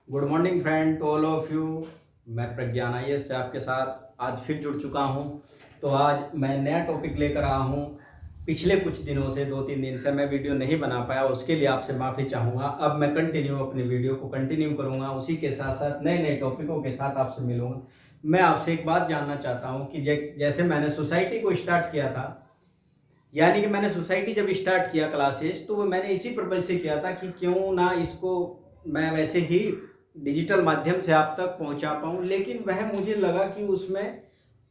Good morning friend to all of you. मैं Pragyan IAS से आपके साथ आज फिर जुड़ चुका हूं। तो आज मैं नया टॉपिक लेकर आया हूं। पिछले कुछ दिनों से 2-3 दिन से मैं वीडियो नहीं बना पाया, उसके लिए आपसे माफ़ी चाहूँगा। अब मैं अपनी वीडियो को कंटिन्यू करूँगा, उसी के साथ साथ नए नए टॉपिकों के साथ आपसे मिलूँगा। मैं आपसे एक बात जानना चाहता हूँ कि जैसे मैंने सोसाइटी को स्टार्ट किया था, यानी कि मैंने सोसाइटी जब स्टार्ट किया क्लासेस, तो वो मैंने इसी पर्पज से किया था कि क्यों ना इसको मैं वैसे ही डिजिटल माध्यम से आप तक पहुंचा पाऊं। लेकिन वह मुझे लगा कि उसमें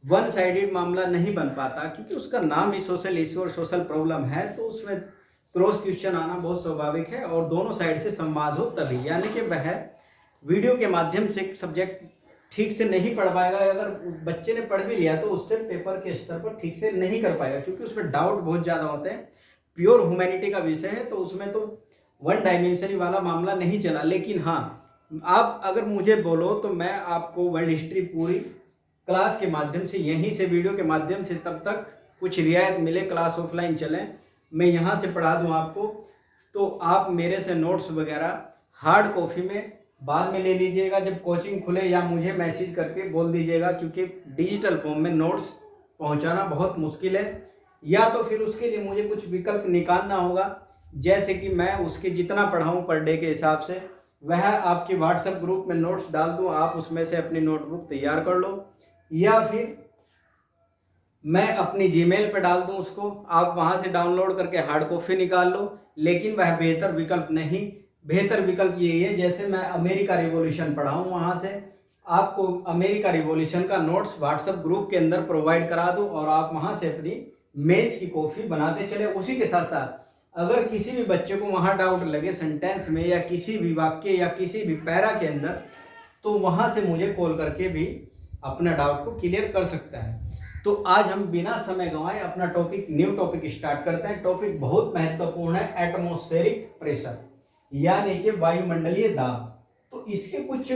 वन साइडेड मामला नहीं बन पाता, क्योंकि उसका नाम ही सोशल इशू और सोशल प्रॉब्लम है, तो उसमें क्रॉस क्वेश्चन आना बहुत स्वाभाविक है और दोनों साइड से संवाद हो तभी। यानी कि वह वीडियो के माध्यम से सब्जेक्ट ठीक से नहीं पढ़ पाएगा। अगर बच्चे ने पढ़ भी लिया तो उससे पेपर के स्तर पर ठीक से नहीं कर पाएगा, क्योंकि उसमें डाउट बहुत ज़्यादा होते हैं। प्योर ह्यूमैनिटी का विषय है, तो उसमें तो वन डायमेंशनली वाला मामला नहीं चला। लेकिन हाँ, आप अगर मुझे बोलो तो मैं आपको वर्ल्ड हिस्ट्री पूरी क्लास के माध्यम से, यहीं से वीडियो के माध्यम से, तब तक कुछ रियायत मिले, क्लास ऑफलाइन चले, मैं यहाँ से पढ़ा दूँ आपको। तो आप मेरे से नोट्स वगैरह हार्ड कॉपी में बाद में ले लीजिएगा जब कोचिंग खुले, या मुझे मैसेज करके बोल दीजिएगा, क्योंकि डिजिटल फॉर्म में नोट्स पहुंचाना बहुत मुश्किल है। या तो फिर उसके लिए मुझे कुछ विकल्प निकालना होगा, जैसे कि मैं उसके जितना पढ़ाऊँ पर डे के हिसाब से वह आपके व्हाट्सएप ग्रुप में नोट्स डाल दूँ, आप उसमें से अपनी नोटबुक तैयार कर लो, या फिर मैं अपनी जीमेल पे डाल दूं उसको, आप वहां से डाउनलोड करके हार्ड कॉपी निकाल लो। लेकिन वह बेहतर विकल्प नहीं। बेहतर विकल्प यही है, जैसे मैं अमेरिका रिवॉल्यूशन पढ़ाऊं, वहां से आपको अमेरिका रिवॉल्यूशन का नोट्स व्हाट्सएप ग्रुप के अंदर प्रोवाइड करा दूं और आप वहां से अपनी मेंस की कॉपी बनाते चले। उसी के साथ साथ अगर किसी भी बच्चे को वहां डाउट लगे सेंटेंस में, या किसी भी वाक्य, या किसी भी पैरा के अंदर, तो वहां से मुझे कॉल करके भी अपना डाउट को क्लियर कर सकता है। तो आज हम बिना समय गंवाए अपना न्यू टॉपिक स्टार्ट करते हैं। टॉपिक बहुत महत्वपूर्ण है, एटमॉस्फेरिक प्रेशर, यानी कि वायुमंडलीय दाब। तो इसके कुछ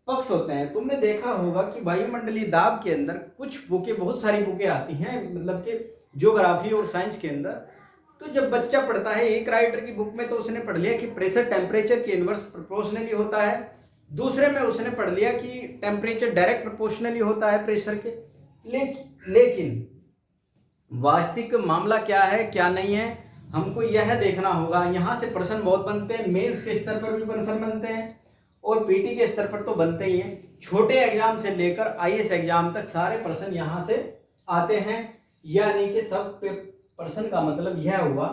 पक्ष होते हैं। तुमने देखा होगा कि वायुमंडलीय दाब के अंदर कुछ बुकें, बहुत सारी बुकें आती हैं, मतलब कि ज्योग्राफी और साइंस के अंदर। तो जब बच्चा पढ़ता है, एक राइटर की बुक में तो उसने पढ़ लिया कि प्रेशर टेम्परेचर के इनवर्स प्रोपोर्शनली होता है, दूसरे में उसने पढ़ लिया कि टेम्परेचर डायरेक्ट प्रोपोर्शनली होता है प्रेशर के। लेकिन वास्तविक मामला क्या है, क्या नहीं है, हमको यह देखना होगा। यहाँ से प्रश्न बहुत बनते हैं, मेंस के स्तर पर भी प्रश्न बनते हैं और पीटी के स्तर पर तो बनते ही हैं। छोटे एग्जाम से लेकर आईएएस एग्जाम तक सारे प्रश्न यहाँ से आते हैं। यानी कि सब प्रश्न का मतलब यह हुआ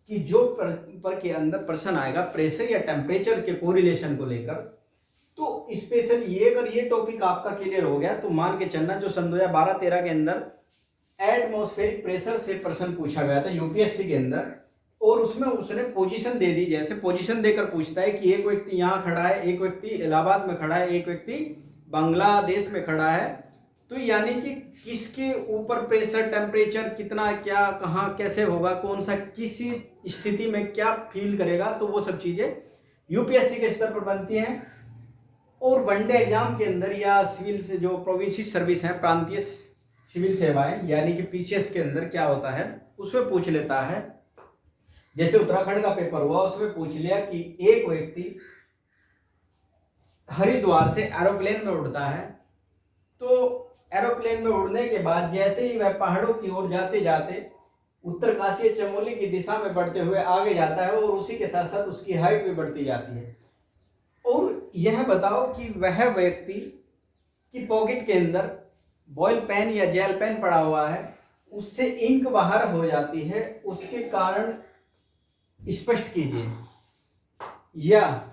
कि जो पर के अंदर प्रश्न आएगा प्रेशर या टेम्परेचर के कोरिलेशन को लेकर, तो स्पेशल ये, अगर ये टॉपिक आपका क्लियर हो गया तो मान के चलना जो सन 2012-13 के अंदर एटमॉस्फेरिक प्रेशर से प्रश्न पूछा गया था यूपीएससी के अंदर, और उसमें उसने पोजीशन दे दी। जैसे पोजीशन देकर पूछता है कि एक व्यक्ति यहाँ खड़ा है, एक व्यक्ति इलाहाबाद में खड़ा है, एक व्यक्ति बांग्लादेश में खड़ा है, तो यानी कि किसके ऊपर प्रेशर, टेम्परेचर कितना, क्या, कहाँ, कैसे होगा, कौन सा किसी स्थिति में क्या फील करेगा, तो वो सब चीजें यूपीएससी के स्तर पर बनती हैं। और वनडे एग्जाम के अंदर या सिविल से जो प्रोविंशियल सर्विस है, प्रांतीय सिविल सेवाएं, यानी कि पीसीएस के अंदर क्या होता है, उसमें पूछ लेता है। जैसे उत्तराखंड का पेपर हुआ, उसमें पूछ लिया कि एक व्यक्ति हरिद्वार से एरोप्लेन में उड़ता है, तो एरोप्लेन में उड़ने के बाद जैसे ही वह पहाड़ों की ओर जाते जाते उत्तरकाशी चमोली की दिशा में बढ़ते हुए आगे जाता है, और उसी के साथ साथ उसकी हाइट भी बढ़ती जाती है। और यह बताओ कि वह व्यक्ति की पॉकेट के अंदर बॉयल पेन या जेल पेन पड़ा हुआ है, उससे इंक बाहर हो जाती है, उसके कारण स्पष्ट कीजिए। या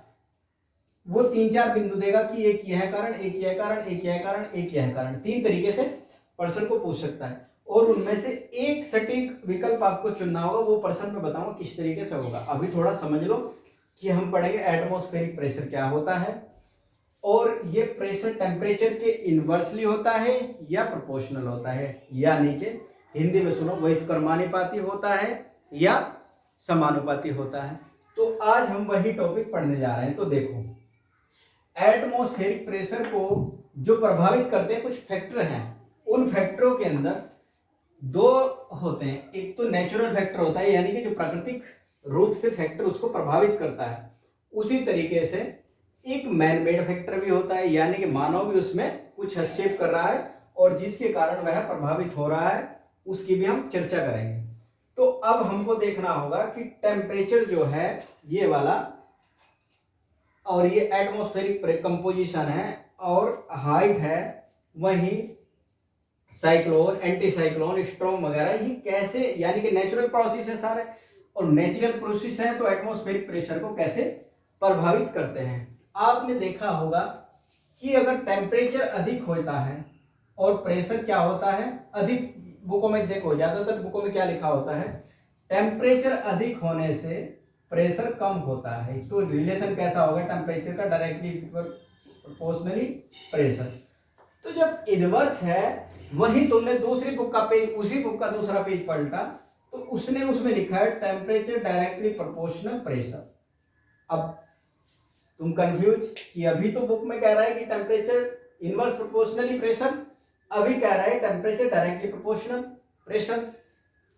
वो 3-4 बिंदु देगा कि एक यह कारण, एक यह कारण, एक यह कारण, एक यह कारण, 3 तरीके से प्रश्न को पूछ सकता है, और उनमें से एक सटीक विकल्प आपको चुनना होगा। वो प्रश्न में बताऊंगा किस तरीके से होगा। अभी थोड़ा समझ लो कि हम पढ़ेंगे एटमॉस्फेरिक प्रेशर क्या होता है, और ये प्रेशर टेम्परेचर के इनवर्सली होता है या प्रोपोर्शनल होता है, यानी कि हिंदी में सुनो, व्युत्क्रमानुपाती होता है या समानुपाती होता है। तो आज हम वही टॉपिक पढ़ने जा रहे हैं। तो देखो, एटमॉस्फेरिक प्रेशर को जो प्रभावित करते हैं कुछ फैक्टर हैं, उन फैक्टरों के अंदर 2 होते हैं। एक तो नेचुरल फैक्टर होता है, यानी कि जो प्राकृतिक रूप से फैक्टर उसको प्रभावित करता है। उसी तरीके से एक मैन मेड फैक्टर भी होता है, यानी कि मानव भी उसमें कुछ हस्तक्षेप कर रहा है और जिसके कारण वह प्रभावित हो रहा है, उसकी भी हम चर्चा करेंगे। तो अब हमको देखना होगा कि टेम्परेचर जो है ये वाला, और ये एटमॉस्फेरिक कंपोजिशन है और हाइट है, वहीं साइक्लोन, एंटी साइक्लोन, स्ट्रॉम वगैरह ये कैसे, यानी कि नेचुरल प्रोसेस है सारे, और नेचुरल प्रोसेस है तो एटमॉस्फेरिक प्रेशर को कैसे प्रभावित करते हैं। आपने देखा होगा कि अगर टेम्परेचर अधिक होता है और प्रेशर क्या होता है अधिक, बुकों में देखो ज्यादातर बुकों में क्या लिखा होता है, टेम्परेचर अधिक होने से प्रेशर कम होता है। तो रिलेशन कैसा होगा टेम्परेचर का, डायरेक्टली प्रोपोर्शनली प्रेशर। तो जब इनवर्स है, वही तुमने दूसरी बुक का पेज, उसी बुक का दूसरा पेज पलटा तो उसने उसमें लिखा है टेम्परेचर डायरेक्टली प्रोपोर्शनल प्रेशर। अब तुम कंफ्यूज कि अभी तो बुक में कह रहा है कि टेम्परेचर इनवर्स प्रोपोर्शनली प्रेशर, अभी कह रहा है टेम्परेचर डायरेक्टली प्रोपोर्शनल प्रेशर।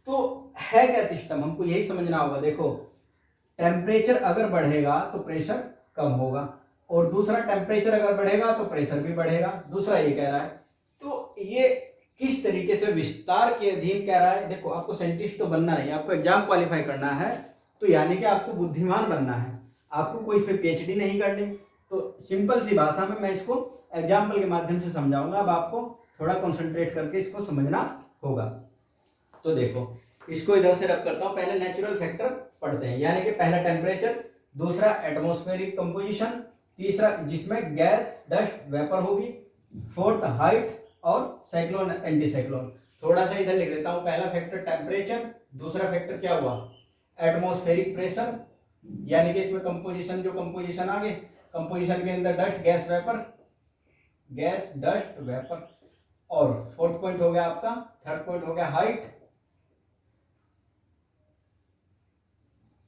तो है क्या सिस्टम, हमको यही समझना होगा। देखो टेम्परेचर अगर बढ़ेगा तो प्रेशर कम होगा, और दूसरा टेम्परेचर अगर बढ़ेगा तो प्रेशर भी बढ़ेगा, दूसरा ये कह रहा है। तो ये किस तरीके से विस्तार के अधीन कह रहा है। देखो आपको साइंटिस्ट तो बनना नहीं, आपको एग्जाम क्वालिफाई करना है, तो यानी कि आपको बुद्धिमान बनना है, आपको कोई इसमें पीएचडी नहीं करनी। तो सिंपल सी भाषा में मैं इसको एग्जाम्पल के माध्यम से समझाऊंगा। अब आपको थोड़ा कंसंट्रेट करके इसको समझना होगा। तो देखो इसको इधर से रब करता हूं, पहले नेचुरल फैक्टर पढ़ते हैं, यानी कि पहला टेम्परेचर, दूसरा एटमॉस्फेरिक कंपोजिशन, तीसरा जिसमें गैस, डस्ट, वेपर होगी, फोर्थ हाइट और साइक्लोन, एंटी साइक्लोन। थोड़ा सा इधर लिख देता हूं, पहला फैक्टर टेम्परेचर, दूसरा फैक्टर क्या हुआ एटमॉस्फेरिक प्रेशर, यानी कि इसमें कंपोजिशन, जो कंपोजिशन आगे कंपोजिशन के अंदर dust, gas, vapour, gas, dust, vapour, और फोर्थ पॉइंट हो गया आपका, थर्ड पॉइंट हो गया हाइट,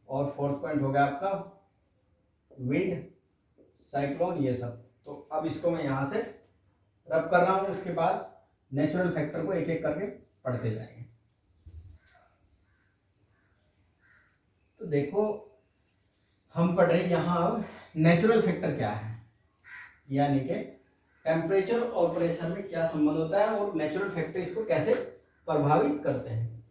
और फोर्थ पॉइंट हो गया आपका विंड, साइक्लोन, ये सब। तो अब इसको मैं यहां से रब कर रहा हूं, उसके बाद नेचुरल फैक्टर को एक एक करके पढ़ते जाएंगे। तो देखो हम पढ़ रहे हैं यहां अब नेचुरल फैक्टर क्या है, यानी कि टेम्परेचर और प्रेशर में क्या संबंध होता है और नेचुरल फैक्टर इसको कैसे प्रभावित करते हैं।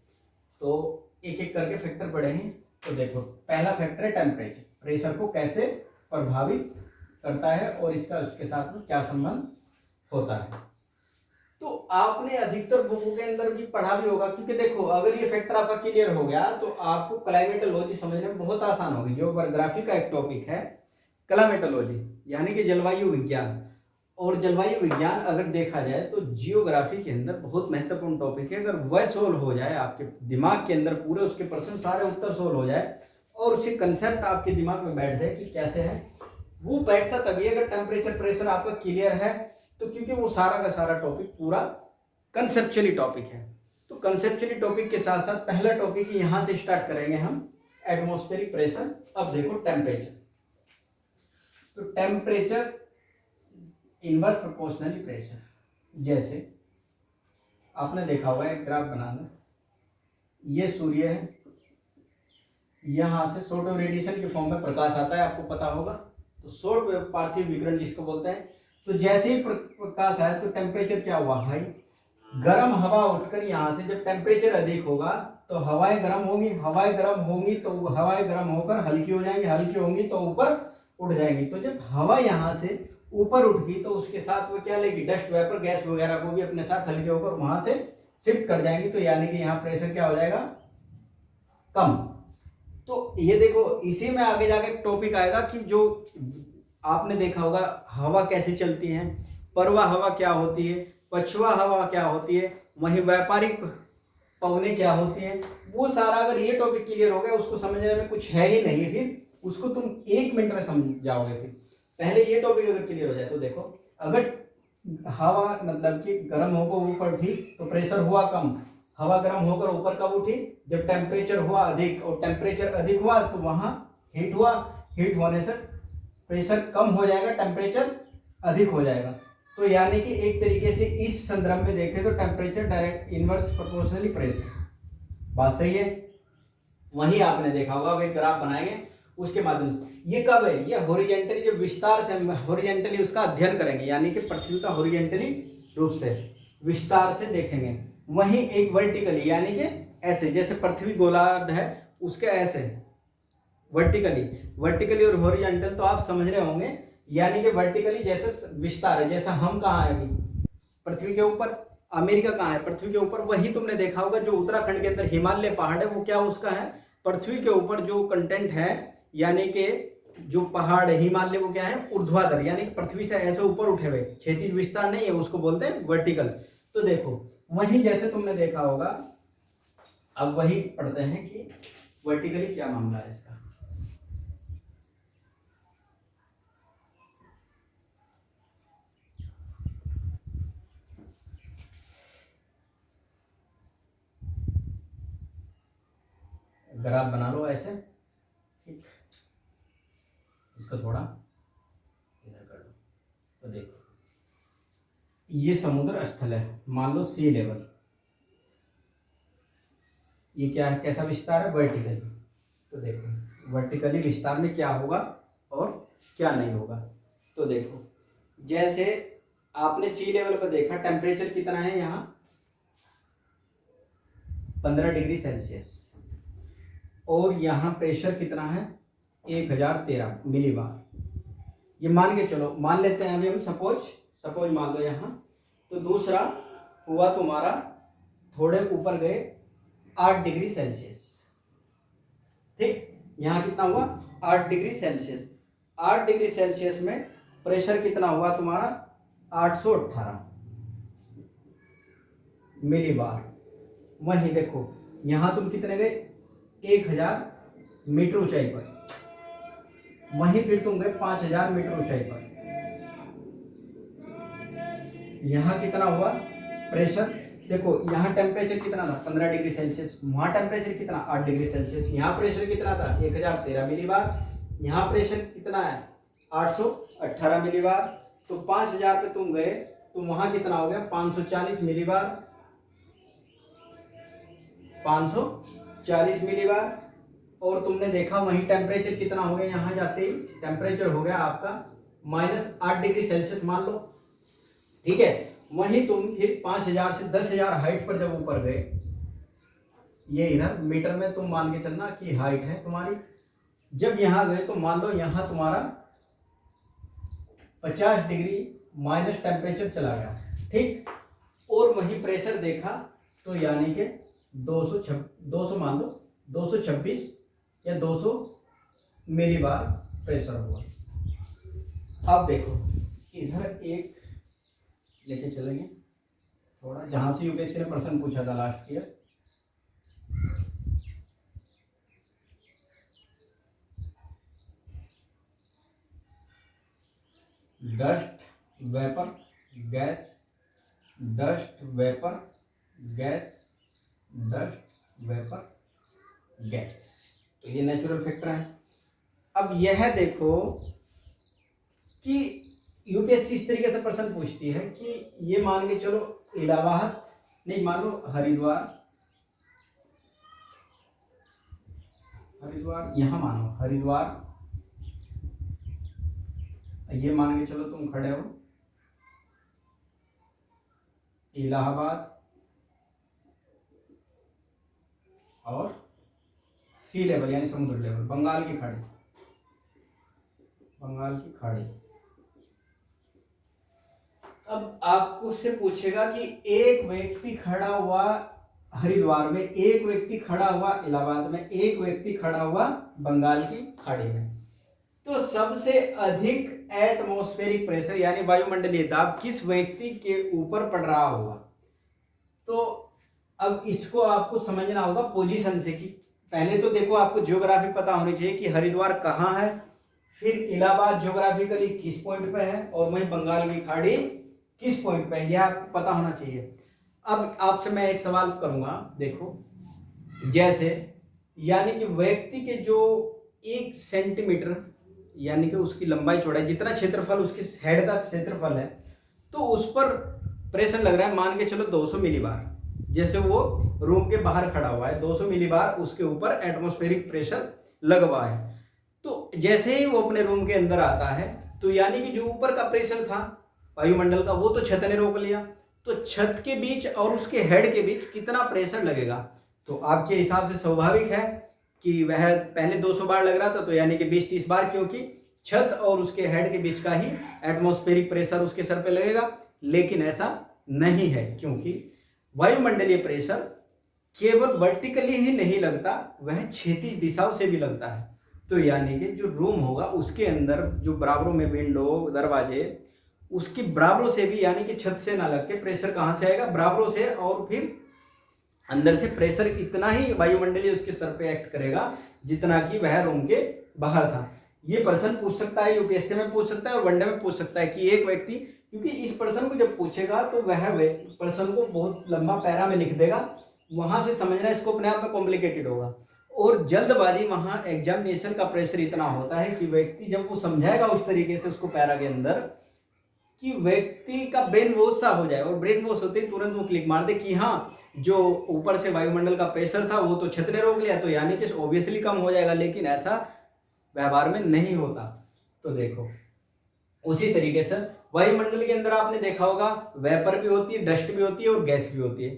तो एक एक करके फैक्टर पढ़ेंगे। तो देखो पहला फैक्टर है टेम्परेचर, प्रेशर को कैसे प्रभावित करता है और इसका उसके साथ में क्या संबंध होता है। तो आपने अधिकतर बुकों के अंदर भी पढ़ा भी होगा, क्योंकि देखो अगर ये फैक्टर आपका क्लियर हो गया तो आपको क्लाइमेटोलॉजी समझने में बहुत आसान होगी। जियोग्राफी का एक टॉपिक है क्लाइमेटोलॉजी, यानी कि जलवायु विज्ञान। और जलवायु विज्ञान अगर देखा जाए तो जियोग्राफी के अंदर बहुत महत्वपूर्ण टॉपिक है। अगर वह सोल्व हो जाए आपके दिमाग के अंदर, पूरे उसके प्रश्न सारे उत्तर सोल्व हो जाए और उसके कंसेप्ट आपके दिमाग में बैठ जाए कि कैसे है, वो बैठता तभी अगर टेम्परेचर प्रेशर आपका क्लियर है। तो क्योंकि वो सारा का सारा टॉपिक पूरा कंसेप्चुअली टॉपिक है। तो कंसेप्चुअली टॉपिक के साथ साथ पहला टॉपिक यहां से स्टार्ट करेंगे हम, एटमॉस्फेरिक प्रेशर। अब देखो टेम्परेचर, तो टेम्परेचर इनवर्स प्रोपोर्शनली प्रेशर। जैसे आपने देखा होगा एक ग्राफ बनाना, ये सूर्य है, यहां से शॉर्ट वेव रेडिएशन के फॉर्म में प्रकाश आता है, आपको पता होगा। तो शॉर्ट वेव पार्थिव विकिरण जिसको बोलते हैं। तो जैसे ही प्रकाश आया तो टेम्परेचर क्या हुआ हाई, गर्म हवा उठकर यहाँ से, जब टेम्परेचर अधिक होगा तो हवाएं गर्म होंगी, हवाएं गर्म होंगी तो हवाएं गर्म होकर हल्की हो जाएंगी, हल्की होंगी तो ऊपर उठ जाएंगी। तो जब हवा यहाँ से ऊपर उठ गई तो उसके साथ वो क्या लेगी, डस्ट, वेपर, गैस वगैरह को भी अपने साथ हल्के होकर वहां से शिफ्ट कर जाएंगी। तो यानी कि यहाँ प्रेशर क्या हो जाएगा, कम। तो ये देखो इसी में आगे जाके टॉपिक आएगा कि जो आपने देखा होगा हवा कैसे चलती है, परवा हवा क्या होती है, पछुआ हवा क्या होती है, वहीं व्यापारिक पवनें क्या होती हैं। वो सारा अगर ये टॉपिक क्लियर हो गया, उसको समझने में कुछ है ही नहीं, फिर उसको तुम 1 मिनट में समझ जाओगे। फिर पहले ये टॉपिक अगर क्लियर हो जाए तो देखो, अगर हवा मतलब कि गर्म होकर ऊपर उठी तो प्रेशर हुआ कम, हवा गर्म होकर ऊपर कब उठी, जब टेम्परेचर हुआ अधिक, और टेम्परेचर अधिक हुआ तो वहां हीट हुआ, हीट होने से प्रेशर कम हो जाएगा, टेम्परेचर अधिक हो जाएगा। तो यानी कि एक तरीके से इस संदर्भ में देखें तो temperature direct inverse proportionally pressure, बात सही है। वही आपने देखा होगा, अब एक ग्राफ बनाएंगे, उसके माध्यम से। ये कब है? ये हॉरिजेंटली, जब विस्तार से हम हॉरिजेंटली उसका अध्ययन करेंगे, यानी कि पृथ्वी का हॉरिजेंटली रूप से विस्तार से देखेंगे। वहीं एक वर्टिकली, यानी कि ऐसे, जैसे पृथ्वी गोलार्ध है उसके ऐसे वर्टिकली और हॉरिजॉन्टल तो आप समझ रहे होंगे। यानी कि वर्टिकली जैसे विस्तार है, जैसा हम कहाँ है अभी पृथ्वी के ऊपर, अमेरिका कहाँ है पृथ्वी के ऊपर। वही तुमने देखा होगा जो उत्तराखंड के अंदर हिमालय पहाड़ है वो क्या उसका है, पृथ्वी के ऊपर जो कंटेंट है, यानी कि जो पहाड़ है हिमालय वो क्या है, ऊर्ध्वाधर, यानी कि पृथ्वी से ऐसे ऊपर उठे हुए, क्षैतिज विस्तार नहीं है, उसको बोलते हैं वर्टिकल। तो देखो वही जैसे तुमने देखा होगा, अब वही पढ़ते हैं कि वर्टिकली क्या मामला है इसका। ग्राफ बना लो ऐसे, ठीक, इसको थोड़ा इधर कर लो। तो देखो ये समुद्र स्थल है, मान लो सी लेवल, ये क्या है, कैसा विस्तार है, वर्टिकली। तो देखो वर्टिकली विस्तार में क्या होगा और क्या नहीं होगा। तो देखो जैसे आपने सी लेवल पर देखा, टेम्परेचर कितना है यहाँ 15 डिग्री सेल्सियस, और यहाँ प्रेशर कितना है 1013 मिलीबार। ये मान के चलो, मान लेते हैं अभी हम, सपोज मान लो यहाँ। तो दूसरा हुआ तुम्हारा, थोड़े ऊपर गए 8 डिग्री सेल्सियस, ठीक, यहाँ कितना हुआ 8 डिग्री सेल्सियस। 8 डिग्री सेल्सियस में प्रेशर कितना हुआ तुम्हारा 818 मिलीबार। वहीं देखो यहाँ तुम कितने गए 1000 मीटर ऊंचाई पर, वहीं फिर तुम गए 5000 मीटर ऊंचाई पर। यहाँ कितना हुआ प्रेशर, देखो यहाँ टेम्परेचर कितना था 15 डिग्री सेल्सियस, वहाँ टेम्परेचर कितना 8 डिग्री सेल्सियस, यहाँ प्रेशर कितना था 1013 मिलीबार, यहाँ प्रेशर कितना है 818 मिलीबार। तो 5000 पे तुम गए तो वहाँ कितना हो गया 540 मिलीबार, 540 मिलीबार। और तुमने देखा वहीं टेम्परेचर कितना हो गया, यहाँ जाते ही टेम्परेचर हो गया आपका -8 डिग्री सेल्सियस मान लो, ठीक है। वहीं तुम फिर 5000 से 10000 हाइट पर जब ऊपर गए, ये इधर मीटर में तुम मान के चलना कि हाइट है तुम्हारी। जब यहाँ गए तो मान लो यहाँ तुम्हारा 50 डिग्री माइनस टेम्परेचर चला गया, ठीक। और वहीं प्रेशर देखा तो यानी कि 200 मान लो 226 या 200 मिलीबार प्रेशर हुआ। अब देखो इधर एक लेके चलेंगे थोड़ा, जहां से यूपीएससी ने प्रश्न पूछा था last year. Dust vapour gas, dust vapour gas, dust vapour gas, तो ये नेचुरल फैक्टर है। अब यह देखो कि यूपीएससी इस तरीके से प्रश्न पूछती है कि ये मान के चलो इलाहाबाद नहीं, मान लो हरिद्वार, यहाँ मानो हरिद्वार, ये मान के चलो तुम खड़े हो इलाहाबाद और सी लेवल यानी समुद्र लेवल, बंगाल की खाड़ी, बंगाल की खाड़ी। अब आपको से पूछेगा कि एक व्यक्ति खड़ा हुआ हरिद्वार में, एक व्यक्ति खड़ा हुआ इलाहाबाद में, एक व्यक्ति खड़ा हुआ बंगाल की खाड़ी में, तो सबसे अधिक एटमॉस्फेरिक प्रेशर यानी वायुमंडलीय दाब किस व्यक्ति के ऊपर पड़ रहा होगा। तो अब इसको आपको समझना होगा पोजीशन से, कि पहले तो देखो आपको ज्योग्राफी पता होनी चाहिए कि हरिद्वार कहाँ है, फिर इलाहाबाद ज्योग्राफिकली किस पॉइंट पे है, और वहीं बंगाल की खाड़ी किस पॉइंट पे है, यह आपको पता होना चाहिए। अब आपसे मैं एक सवाल करूंगा, देखो जैसे यानी कि व्यक्ति के जो 1 सेंटीमीटर यानी कि उसकी लंबाई चौड़ाई जितना क्षेत्रफल उसके हेड का क्षेत्रफल है, तो उस पर प्रेशर लग रहा है मान के चलो 200 मिलीबार। जैसे वो रूम के बाहर खड़ा हुआ है, 200 मिलीबार उसके ऊपर एटमॉस्फेरिक प्रेशर लगा हुआ है। तो जैसे ही वो अपने रूम के अंदर आता है तो यानी कि जो ऊपर का प्रेशर था वायुमंडल का वो तो छत ने रोक लिया, तो छत के बीच और उसके हेड के बीच कितना प्रेशर लगेगा। तो आपके हिसाब से स्वाभाविक है कि वह पहले 200 बार लग रहा था, तो यानी कि 20-30 बार, क्योंकि छत और उसके हेड के बीच का ही एटमॉस्फेरिक प्रेशर उसके सर पे लगेगा। लेकिन ऐसा नहीं है, क्योंकि वायुमंडलीय प्रेशर केवल वर्टिकली ही नहीं लगता, वह क्षैतिज दिशाओं से भी लगता है। तो यानी कि जो रूम होगा उसके अंदर जो बराबरों में विंडो दरवाजे, उसकी बराबरों से भी, यानी कि छत से ना लग के प्रेशर कहाँ से आएगा, बराबरों से, और फिर अंदर से प्रेशर इतना ही वायुमंडलीय उसके सर पे एक्ट करेगा जितना कि वह रूम के बाहर था। ये प्रश्न पूछ सकता है, यूपीएससी में पूछ सकता है और वनडे में पूछ सकता है कि एक व्यक्ति, क्योंकि इस प्रश्न को जब पूछेगा तो वह प्रश्न को बहुत लंबा पैरा में लिख देगा, वहां से समझना इसको अपने आप में कॉम्प्लिकेटेड होगा। और जल्दबाजी, वहां एग्जामिनेशन का प्रेशर इतना होता है कि व्यक्ति जब वो समझाएगा उस तरीके से उसको पैरा के अंदर, कि व्यक्ति का ब्रेन वॉश सा हो जाए, और ब्रेन वॉश होते ही तुरंत वो क्लिक मार दे कि हाँ, जो ऊपर से वायुमंडल का प्रेशर था वो तो छत ने रोक लिया, तो यानी कि ऑब्वियसली कम हो जाएगा। लेकिन ऐसा व्यवहार में नहीं होता। तो देखो, उसी तरीके से वायुमंडल के अंदर आपने देखा होगा वेपर भी होती है, डस्ट भी होती है और गैस भी होती है।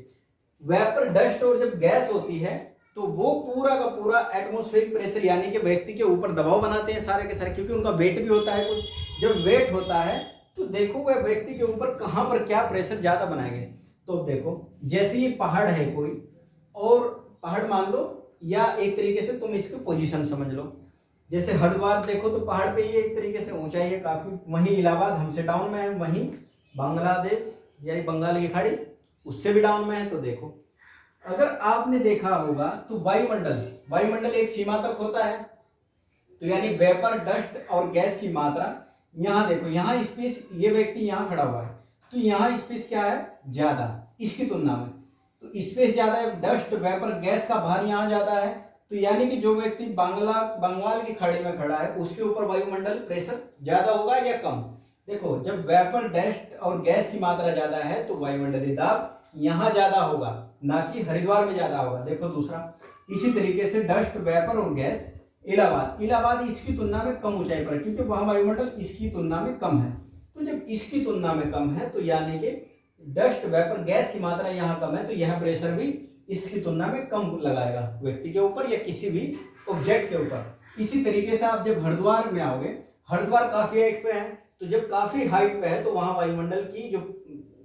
वेपर, डस्ट और जब गैस होती है तो वो पूरा का पूरा एटमॉस्फेरिक प्रेशर, यानी कि व्यक्ति के ऊपर दबाव बनाते हैं सारे के सारे, क्योंकि उनका वेट भी होता है कुछ। जब वेट होता है तो देखो वह व्यक्ति के ऊपर कहां पर क्या प्रेशर ज्यादा बनाएंगे। तो देखो, जैसे ये पहाड़ है कोई, और पहाड़ मान लो, या एक तरीके से तुम इसकी पोजीशन समझ लो, जैसे हरिद्वार देखो तो पहाड़ पे ये एक तरीके से ऊंचाई है काफी, वहीं इलाहाबाद हमसे डाउन में है, वहीं बांग्लादेश यानी बंगाल की खाड़ी उससे भी डाउन में है। तो देखो, अगर आपने देखा होगा तो वायुमंडल एक सीमा तक होता है, तो यानी वेपर, डस्ट और गैस की मात्रा, यहाँ देखो, यहाँ स्पेस, ये व्यक्ति यहाँ खड़ा हुआ है तो यहाँ स्पेस क्या है, ज्यादा इसकी तुलना में, तो स्पेस ज्यादा है, डस्ट, वेपर, गैस का भार यहाँ ज्यादा है। तो यानी कि जो व्यक्ति बंगाल की खाड़ी में खड़ा है उसके ऊपर वायुमंडल प्रेशर ज्यादा होगा या कम। देखो, जब वेपर, डस्ट और गैस की मात्रा ज्यादा है तो वायुमंडलीय दाब यहाँ ज्यादा होगा, ना कि हरिद्वार में ज्यादा होगा। देखो दूसरा, इसी तरीके से डस्ट, वेपर और गैस, इलाहाबाद इसकी तुलना में कम ऊंचाई पर है, क्योंकि वहां वायुमंडल इसकी तुलना में कम है। तो जब इसकी तुलना में कम है तो यानी कि डस्ट, वेपर, गैस की मात्रा यहाँ कम है, तो यह प्रेशर भी इसकी तुलना में कम लगाएगा व्यक्ति के ऊपर या किसी भी ऑब्जेक्ट के ऊपर। इसी तरीके से आप जब हरिद्वार में आओगे, हरिद्वार काफी हाइट पे है, तो जब काफी हाइट पे है तो वहां वायुमंडल की जो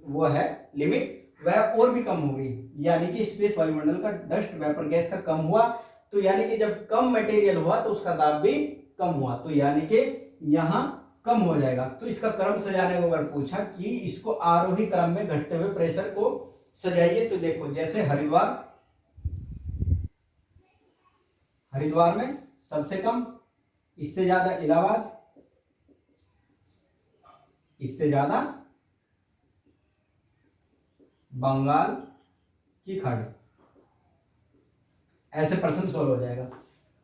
वो है लिमिट, वह और भी कम होगी, यानी कि स्पेस वायुमंडल का, डस्ट, वेपर, गैस का कम हुआ। तो यानी कि जब कम मटेरियल हुआ तो उसका दाब भी कम हुआ, तो यानी कि यहाँ कम हो जाएगा। तो इसका क्रम सजाने को अगर पूछा कि इसको आरोही क्रम में घटते हुए प्रेशर को सजाइए, तो देखो, जैसे हरिद्वार में सबसे कम, इससे ज्यादा इलाहाबाद, इससे ज्यादा बंगाल की खाड़ी, ऐसे प्रश्न सॉल्व हो जाएगा।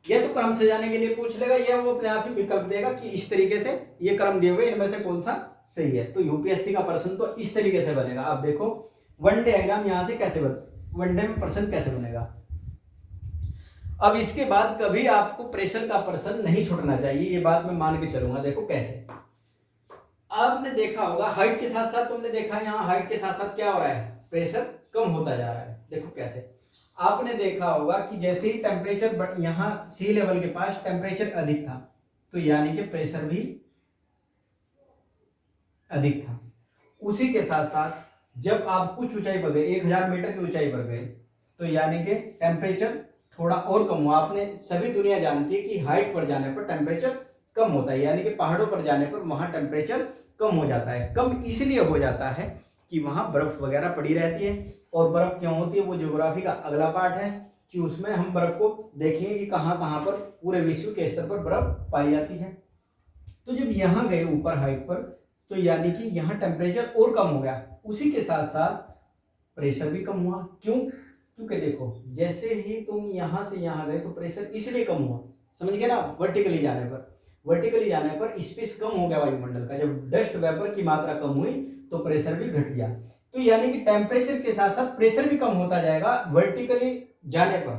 यह तो क्रम से जाने के लिए पूछ लेगा, यह वो अपने आप ही विकल्प देगा कि इस तरीके से ये क्रम दिए हुए इनमें से कौन सा सही है। तो यूपीएससी का प्रश्न तो इस तरीके से बनेगा। आप देखो वनडे एग्जाम यहां से कैसे वनडे में प्रश्न कैसे बनेगा। अब इसके बाद कभी आपको प्रेशर का प्रश्न नहीं छूटना चाहिए, ये बात मैं मान के चलूंगा। देखो कैसे, आपने देखा होगा हाइट के साथ साथ, तुमने देखा यहाँ हाइट के साथ साथ क्या हो रहा है, प्रेशर कम होता जा रहा है। देखो कैसे, आपने देखा होगा कि जैसे ही टेम्परेचर यहाँ सी लेवल के पास टेम्परेचर अधिक था, तो यानी कि प्रेशर भी अधिक था। उसी के साथ साथ जब आप कुछ ऊंचाई पर गए, 1000 मीटर की ऊंचाई पर गए, तो यानी कि टेम्परेचर थोड़ा और कम हुआ। आपने सभी दुनिया जानती है कि हाइट पर जाने पर टेम्परेचर कम होता है, यानी कि पहाड़ों पर जाने पर वहां टेम्परेचर कम हो जाता है। कम इसलिए हो जाता है कि वहां बर्फ वगैरह पड़ी रहती है, और बर्फ क्यों होती है वो ज्योग्राफी का अगला पार्ट है, कि उसमें हम बर्फ को देखेंगे कि कहां कहां पर पूरे विश्व के स्तर पर बर्फ पाई जाती है। तो जब यहाँ गए ऊपर हाइट पर, तो यानी कि यहाँ टेम्परेचर और कम हो गया, उसी के साथ साथ प्रेशर भी कम हुआ। क्यों? क्योंकि देखो, जैसे ही तुम यहाँ से यहाँ गए तो प्रेशर इसलिए कम हुआ, समझ गए ना। वर्टिकली जाने पर स्पेस कम हो गया वायुमंडल का। जब डस्ट वेपर की मात्रा कम हुई तो प्रेशर भी घट गया। तो यानी कि टेम्परेचर के साथ साथ प्रेशर भी कम होता जाएगा वर्टिकली जाने पर।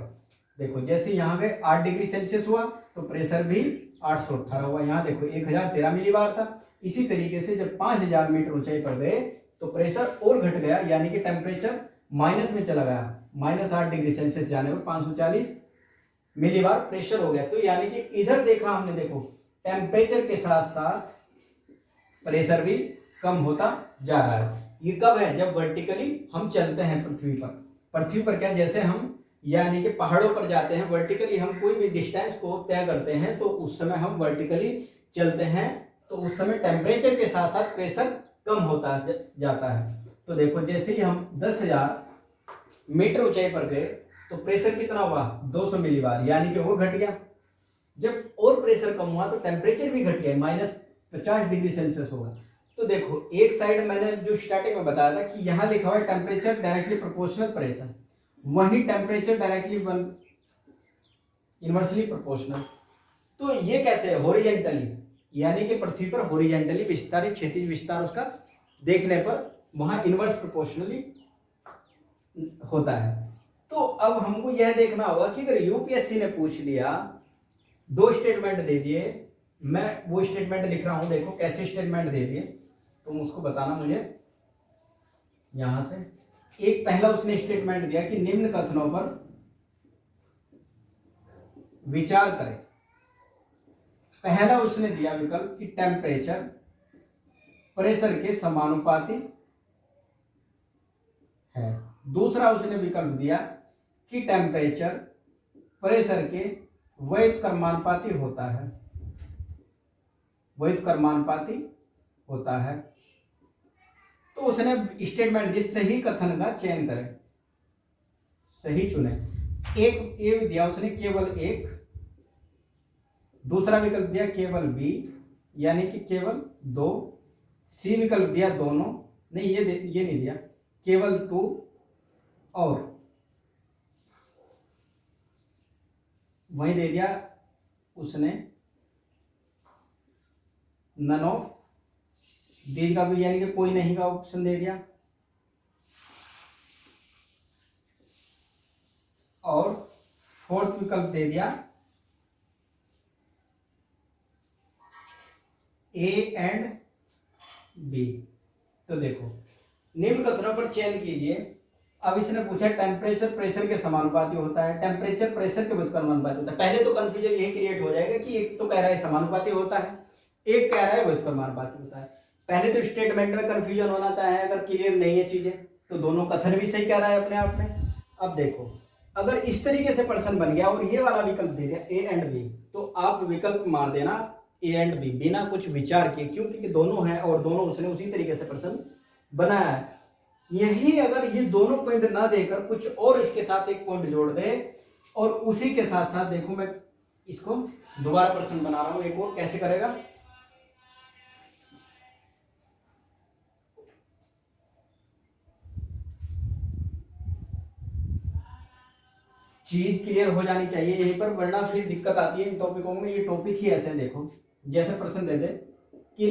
देखो, जैसे यहाँ पे 8 डिग्री सेल्सियस हुआ तो प्रेशर भी 818 हुआ। यहाँ देखो 1013 मिलीबार था। इसी तरीके से जब 5000 मीटर ऊंचाई पर गए तो प्रेशर और घट गया, यानी कि टेम्परेचर माइनस में चला गया। -8 डिग्री सेल्सियस जाने पर 540 मिलीबार प्रेशर हो गया। तो यानी कि इधर देखा हमने, देखो टेम्परेचर के साथ साथ प्रेशर भी कम होता जा रहा है। ये कब है? जब वर्टिकली हम चलते हैं पृथ्वी पर। पृथ्वी पर क्या, जैसे हम यानी कि पहाड़ों पर जाते हैं, वर्टिकली हम कोई भी डिस्टेंस को तय करते हैं तो उस समय हम वर्टिकली चलते हैं, तो उस समय टेम्परेचर के साथ साथ प्रेशर कम होता जाता है। तो देखो जैसे ही हम 10,000 मीटर ऊंचाई पर गए तो प्रेशर कितना हुआ? 200 मिलीबार, यानी कि वो घट गया। जब और प्रेशर कम हुआ तो टेम्परेचर भी घट गया, -50 डिग्री सेल्सियस होगा। तो देखो एक साइड मैंने जो स्टार्टिंग में बताया था कि यहाँ लिखा हुआ है टेम्परेचर डायरेक्टली प्रोपोर्शनल प्रेशर, वही टेम्परेचर डायरेक्टली इनवर्सली प्रोपोर्शनल। तो ये कैसे है? हॉरिजेंटली, यानी कि पृथ्वी पर हॉरिजेंटली विस्तारित क्षैतिज विस्तार उसका देखने पर वहां इनवर्स प्रोपोर्शनली होता है। तो अब हमको यह देखना होगा कि अगर यूपीएससी ने पूछ लिया, 2 स्टेटमेंट दे दिए, मैं वो स्टेटमेंट लिख रहा हूं, देखो कैसे स्टेटमेंट दे दिए, तुम उसको बताना मुझे। यहां से एक पहला उसने स्टेटमेंट दिया कि निम्न कथनों पर विचार करें। पहला उसने दिया विकल्प कि टेम्परेचर प्रेशर के समानुपाती है। दूसरा उसने विकल्प दिया कि टेम्परेचर प्रेशर के व्युत्क्रमानुपाती होता है, व्युत्क्रमानुपाती होता है। तो उसने स्टेटमेंट दी सही कथन का चयन करें, सही चुने। एक ए दिया उसने केवल एक, दूसरा विकल्प दिया केवल बी यानी कि केवल 2, सी विकल्प दिया दोनों, नहीं ये नहीं दिया, केवल 2, और वही दे दिया उसने नन ऑफ दीज का भी, यानी कि कोई नहीं का ऑप्शन दे दिया। और फोर्थ विकल्प दे दिया ए एंड बी। तो देखो निम्न कथनों पर चयन कीजिए। अब इसने पूछा टेम्परेचर प्रेशर के समानुपाती होता है, टेम्परेचर प्रेशर के व्युत्क्रमानुपाती होता है। पहले तो कंफ्यूजन यही क्रिएट हो जाएगा कि एक तो कह रहा है समानुपाती होता है, एक कह रहा है व्युत्क्रमानुपाती होता है। पहले तो स्टेटमेंट में कंफ्यूजन होना है, अगर क्लियर नहीं है चीजें तो दोनों कथन भी सही कह रहा है अपने आप में। अब देखो अगर इस तरीके से प्रश्न बन गया और ये वाला विकल्प दे दिया ए एंड बी, तो आप विकल्प मार देना ए एंड बी बिना कुछ विचार किए, क्योंकि दोनों हैं और दोनों उसने उसी तरीके से प्रश्न बनाया है। यही अगर ये दोनों पॉइंट ना देकर कुछ और इसके साथ एक पॉइंट जोड़ दे और उसी के साथ साथ देखो मैं इसको दोबारा प्रश्न बना रहा हूं एक और, कैसे करेगा। चीज क्लियर हो जानी चाहिए यहीं पर, वरना फिर दिक्कत आती है इन टॉपिकों में। ये टॉपिक ही ऐसे देखो, जैसे प्रश्न दे दे कि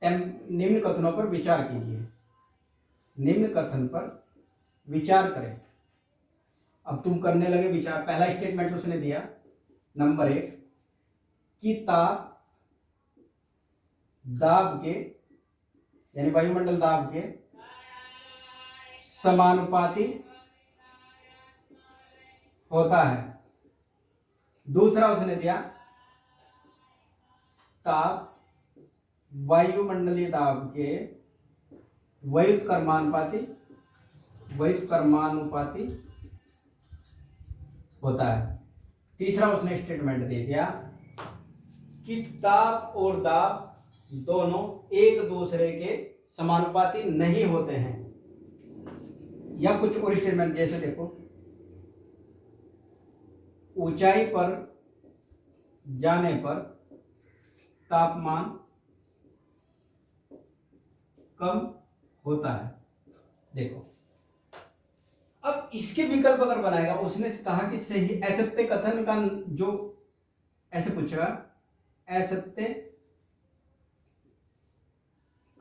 निम्न कथनों पर विचार कीजिए, निम्न कथन पर विचार करें। अब तुम करने लगे विचार। पहला स्टेटमेंट उसने दिया नंबर 1 कि ताप दाब के यानी वायुमंडल दाब के समानुपाती होता है। दूसरा उसने दिया ताप वायुमंडलीय दाब के व्युत्क्रमानुपाती होता है। तीसरा उसने स्टेटमेंट दे दिया कि ताप और दाब दोनों एक दूसरे के समानुपाती नहीं होते हैं। या कुछ और स्टेटमेंट जैसे देखो ऊंचाई पर जाने पर तापमान कम होता है। देखो अब इसके विकल्प अगर बनाएगा, उसने कहा कि सही असत्य कथन का जो ऐसे पूछेगा, असत्य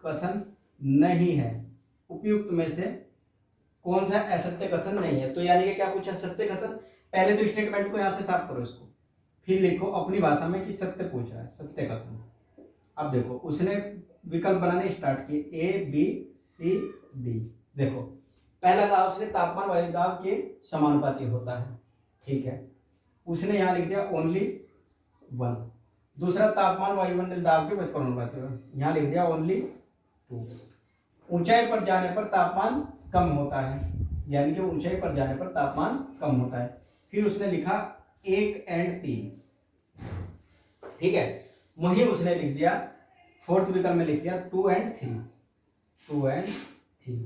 कथन नहीं है, उपयुक्त में से कौन सा असत्य कथन नहीं है। तो यानी कि क्या पूछा? सत्य कथन। पहले तो स्टेटमेंट को यहां से साफ करो इसको, फिर लिखो अपनी भाषा में कि सत्य पूछ रहा है, सत्य कथन। अब देखो उसने विकल्प बनाने स्टार्ट किए A B C D। देखो पहला कहा उसने तापमान वायु दाब के समानुपाती होता है, ठीक है, उसने यहाँ लिख दिया ओनली 1। दूसरा तापमान वायुमंडल दाब के व्युत्क्रमानुपाती है, यहाँ लिख दिया ओनली 2। ऊंचाई पर जाने पर तापमान कम होता है, यानी कि ऊंचाई पर जाने पर तापमान कम होता है। फिर उसने लिखा 1 और 3, ठीक है, वहीं उसने लिख दिया फोर्थ विकल्प में लिख दिया 2 और 3, 2 और 3।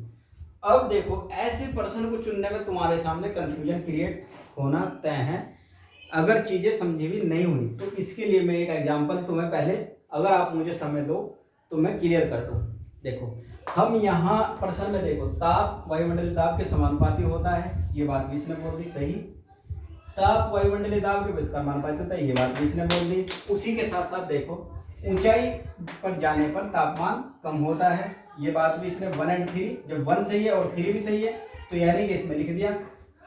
अब देखो ऐसे प्रश्न को चुनने में तुम्हारे सामने कंफ्यूजन क्रिएट होना तय है, अगर चीजें समझी हुई नहीं हुई तो इसके लिए मैं एक एग्जांपल तुम्हें पहले, अगर आप मुझे समय दो तो मैं क्लियर कर दूं। देखो हम यहाँ प्रश्न में देखो ताप वायुमंडलीय दाब के समानुपाती होता है, ये बात भी इसने बोल दी सही। ताप वायुमंडलीय दाब के व्युत्क्रमानुपाती होता है, ये बात भी इसने बोल दी। उसी के साथ साथ देखो ऊंचाई पर जाने पर तापमान कम होता है, ये बात भी इसने 1 और 3, जब 1 सही है और 3 भी सही है तो यानी कि इसमें लिख दिया,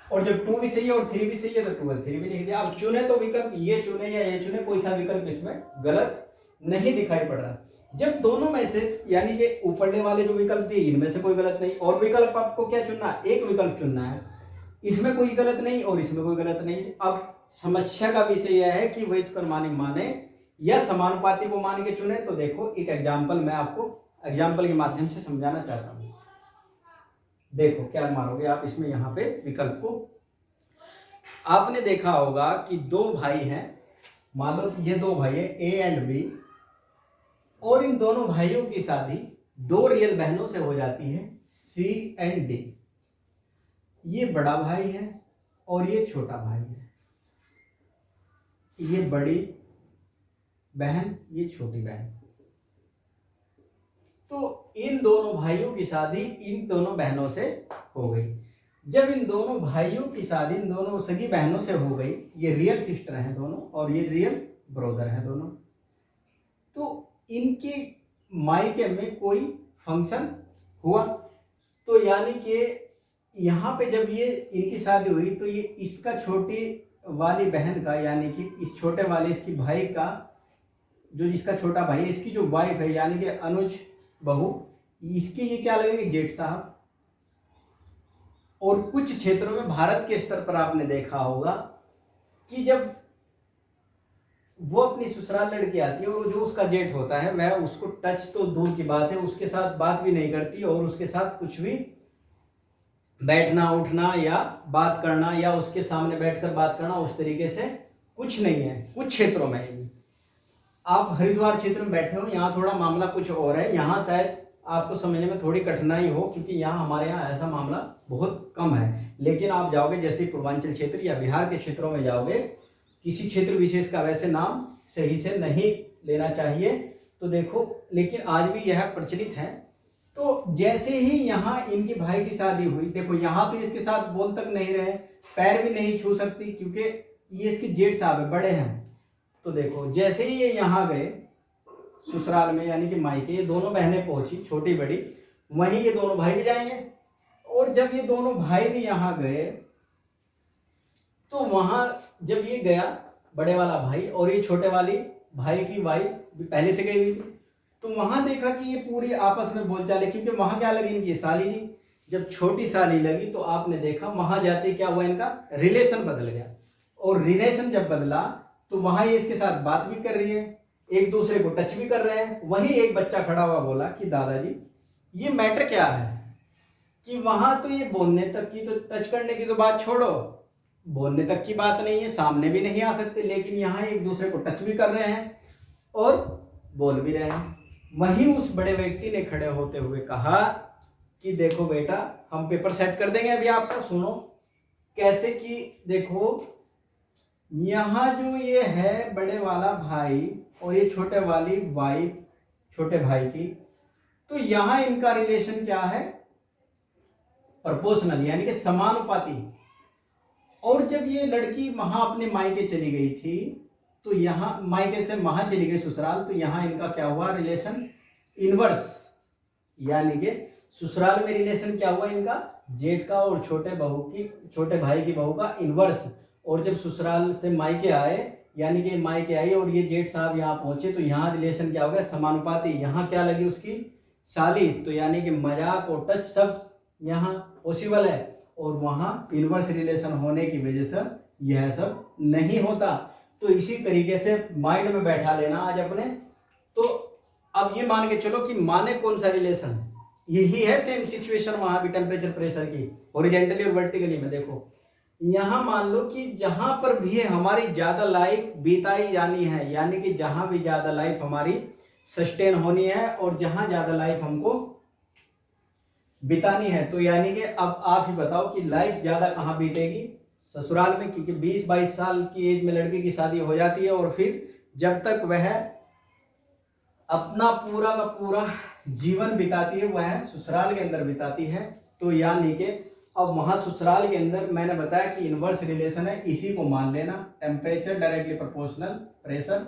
और जब 2 भी सही है और 3 भी सही है तो 2 और 3 भी लिख दिया। अब चुने तो विकल्प ये चुने या ये चुने, कोई सा विकल्प इसमें गलत नहीं दिखाई पड़ रहा। जब दोनों में से यानी कि ऊपरले वाले जो विकल्प दिए इनमें से कोई गलत नहीं, और विकल्प आपको क्या चुनना है, एक विकल्प चुनना है, इसमें कोई गलत नहीं और इसमें कोई गलत नहीं। अब समस्या का विषय यह है कि व्युत्क्रमानुपाती माने या समानुपाती को मान के चुने। तो देखो एक एग्जाम्पल मैं आपको एग्जाम्पल के माध्यम से समझाना चाहता हूँ। देखो क्या मारोगे आप इसमें, यहाँ पे विकल्प को आपने देखा होगा कि दो भाई हैं, मान लो ये दो भाई है A एंड B, और इन दोनों भाइयों की शादी दो रियल बहनों से हो जाती है C एंड D। ये बड़ा भाई है और ये छोटा भाई है, ये बड़ी बहन ये छोटी बहन। तो इन दोनों भाइयों की शादी इन दोनों बहनों से हो गई। जब इन दोनों भाइयों की शादी इन दोनों सगी बहनों से हो गई, ये रियल सिस्टर हैं दोनों और ये रियल ब्रदर हैं दोनों, तो इनके मायके में कोई फंक्शन हुआ, तो यानी कि यहाँ पे जब ये इनकी शादी हुई तो ये इसका छोटी वाली बहन का, यानी कि इस छोटे वाले इसकी भाई का, जो इसका छोटा भाई है इसकी जो वाइफ है यानी कि अनुज बहू, इसके ये क्या लगेंगे, जेठ साहब। और कुछ क्षेत्रों में भारत के स्तर पर आपने देखा होगा कि जब वो अपनी ससुराल लड़की आती है और जो उसका जेठ होता है वह उसको टच तो दूर की बात है, उसके साथ बात भी नहीं करती और उसके साथ कुछ भी बैठना उठना या बात करना या उसके सामने बैठकर बात करना उस तरीके से कुछ नहीं है। कुछ क्षेत्रों में, आप हरिद्वार क्षेत्र में बैठे हो, यहाँ थोड़ा मामला कुछ और है, यहाँ शायद आपको समझने में थोड़ी कठिनाई हो क्योंकि यहाँ हमारे यहाँ ऐसा मामला बहुत कम है। लेकिन आप जाओगे जैसे पूर्वांचल क्षेत्र या बिहार के क्षेत्रों में जाओगे, किसी क्षेत्र विशेष का वैसे नाम सही से नहीं लेना चाहिए, तो देखो लेकिन आज भी यह प्रचलित है। तो जैसे ही यहाँ इनके भाई की शादी हुई, देखो यहाँ तो इसके साथ बोल तक नहीं रहे, पैर भी नहीं छू सकती क्योंकि ये इसके जेठ साहब है, बड़े हैं। तो देखो जैसे ही ये यहाँ गए ससुराल में यानी कि मायके, ये दोनों बहनें पहुंची छोटी बड़ी, वहीं ये दोनों भाई भी जाएंगे। और जब ये दोनों भाई भी यहाँ गए तो वहां जब ये गया बड़े वाला भाई और ये छोटे वाली भाई की वाइफ भी पहले से गई हुई थी, तो वहां देखा कि ये पूरी आपस में बोलचाल है, क्योंकि वहां क्या लगी इनकी साली जी। जब छोटी साली लगी तो आपने देखा वहां जाते क्या हुआ, इनका रिलेशन बदल गया। और रिलेशन जब बदला तो वहां ये इसके साथ बात भी कर रही है, एक दूसरे को टच भी कर रहे हैं। वहीं एक बच्चा खड़ा हुआ बोला कि दादाजी ये मैटर क्या है, कि वहां तो ये बोलने तक की, तो टच करने की तो बात छोड़ो, बोलने तक की बात नहीं है, सामने भी नहीं आ सकते, लेकिन यहाँ एक दूसरे को टच भी कर रहे हैं और बोल भी रहे हैं। वहीं उस बड़े व्यक्ति ने खड़े होते हुए कहा कि देखो बेटा हम पेपर सेट कर देंगे अभी आपका, सुनो कैसे, कि देखो यहाँ जो ये है बड़े वाला भाई और ये छोटे वाली वाइफ छोटे भाई की, तो यहाँ इनका रिलेशन क्या है, प्रोपोर्शनल यानी कि समानुपाती। और जब ये लड़की वहां अपने मायके चली गई थी तो यहाँ मायके से वहां चली गई ससुराल, तो यहाँ इनका क्या हुआ, रिलेशन इनवर्स, यानी कि ससुराल में रिलेशन क्या हुआ इनका, जेठ का और छोटे भाई की बहू का इनवर्स। और जब ससुराल से मायके आए यानी कि मायके आई और ये जेठ साहब यहाँ पहुंचे, तो यहाँ रिलेशन क्या हो गया, समानुपाती। यहाँ क्या लगी उसकी, साली, तो यानी कि मजाक और टच सब यहाँ पॉसिबल है, और वहाँ इनवर्स रिलेशन होने की वजह से यह सब नहीं होता। तो इसी तरीके से माइंड में बैठा लेना आज अपने। तो अब ये मान के चलो कि माने कौन सा रिलेशन, यही है सेम सिचुएशन वहां भी टेम्परेचर प्रेशर की, हॉरिजॉन्टली और वर्टिकली में। देखो यहां मान लो कि जहां पर भी हमारी ज्यादा लाइफ बिताई जानी है, यानी कि जहां भी ज्यादा लाइफ हमारी सस्टेन होनी है और जहां ज्यादा लाइफ हमको बितानी है, तो यानी कि अब आप ही बताओ कि लाइफ ज्यादा कहां बीतेगी, ससुराल में। क्योंकि 20-22 साल की एज में लड़के की शादी हो जाती है और फिर जब तक वह अपना पूरा का पूरा जीवन बिताती है वह ससुराल के अंदर बिताती है। तो यानी कि अब वहां ससुराल के अंदर मैंने बताया कि इनवर्स रिलेशन है, इसी को मान लेना, टेम्परेचर डायरेक्टली प्रोपोर्शनल प्रेशर।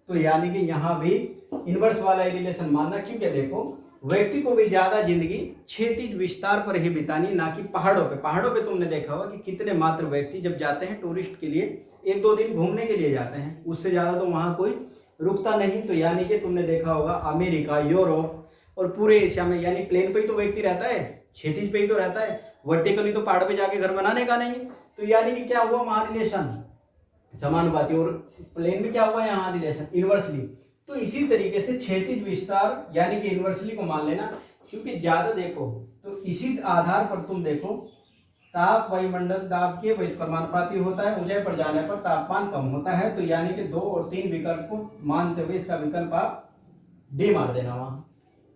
तो यानी कि यहाँ भी इनवर्स वाला रिलेशन मानना, क्योंकि देखो व्यक्ति को भी ज्यादा जिंदगी क्षैतिज विस्तार पर ही बितानी, ना कि पहाड़ों पे। पहाड़ों पे तुमने देखा होगा कि कितने मात्र व्यक्ति जब जाते हैं टूरिस्ट के लिए, 1-2 दिन घूमने के लिए जाते हैं, उससे ज्यादा तो वहां कोई रुकता नहीं। तो यानी कि तुमने देखा होगा अमेरिका, यूरोप और पूरे एशिया में, यानी प्लेन पे ही तो व्यक्ति रहता है, क्षैतिज पे ही तो रहता है, वर्टिकली तो पहाड़ पे जाके घर बनाने का नहीं। तो यानी कि क्या हुआ वहां रिलेशन समानुपाती, और प्लेन में क्या हुआ यहाँ रिलेशन इनवर्सली। तो इसी तरीके से क्षैतिज विस्तार यानी कि इनवर्सली को मान लेना, क्योंकि ज्यादा देखो तो इसी आधार पर तुम देखो ताप वायुमंडल दाब के समानुपाती होता है, ऊंचाई पर जाने पर तापमान कम होता है। तो यानी कि 2 और 3 विकल्प को मानते हुए इसका विकल्प आप डी मार देना वहां,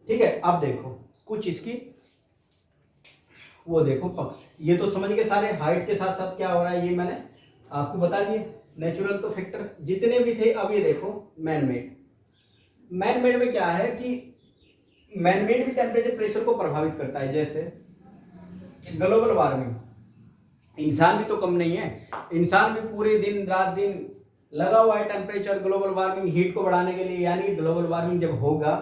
ठीक है। अब देखो कुछ इसकी वो देखो पक्ष, ये तो समझ गए सारे। हाइट के साथ साथ क्या हो रहा है ये मैंने आपको बता दिए। नेचुरल तो फैक्टर जितने भी थे। अब ये देखो मैन मेड। मैन मेड में क्या है कि मैन मेड भी टेम्परेचर प्रेशर को प्रभावित करता है। जैसे ग्लोबल वार्मिंग, इंसान भी तो कम नहीं है, इंसान भी पूरे दिन रात दिन लगा हुआ है टेम्परेचर ग्लोबल वार्मिंग हीट को बढ़ाने के लिए। यानी ग्लोबल वार्मिंग जब होगा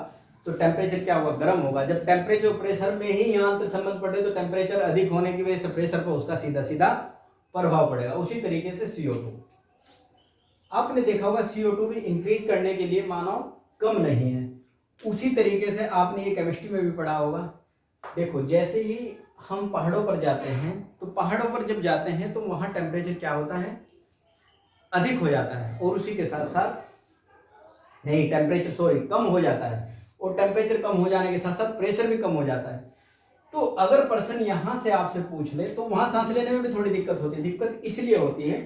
तो टेम्परेचर क्या होगा, गर्म होगा। जब टेम्परेचर प्रेशर में ही अंतर संबंध पड़े तो टेम्परेचर अधिक होने की वजह से प्रेशर पर उसका सीधा सीधा प्रभाव पड़ेगा। उसी तरीके से CO2, आपने देखा होगा CO2 भी इंक्रीज करने के लिए मानव कम नहीं है। उसी तरीके से आपने ये केमिस्ट्री में भी पढ़ा होगा। देखो जैसे ही हम पहाड़ों पर जाते हैं, तो पहाड़ों पर जब जाते हैं तो वहां टेम्परेचर क्या होता है, अधिक हो जाता है, और उसी के साथ साथ नहीं टेम्परेचर सॉरी कम हो जाता है, और टेम्परेचर कम हो जाने के साथ साथ प्रेशर भी कम हो जाता है। तो अगर पर्सन यहां से आपसे पूछ ले तो वहां सांस लेने में भी थोड़ी दिक्कत होती है। दिक्कत इसलिए होती है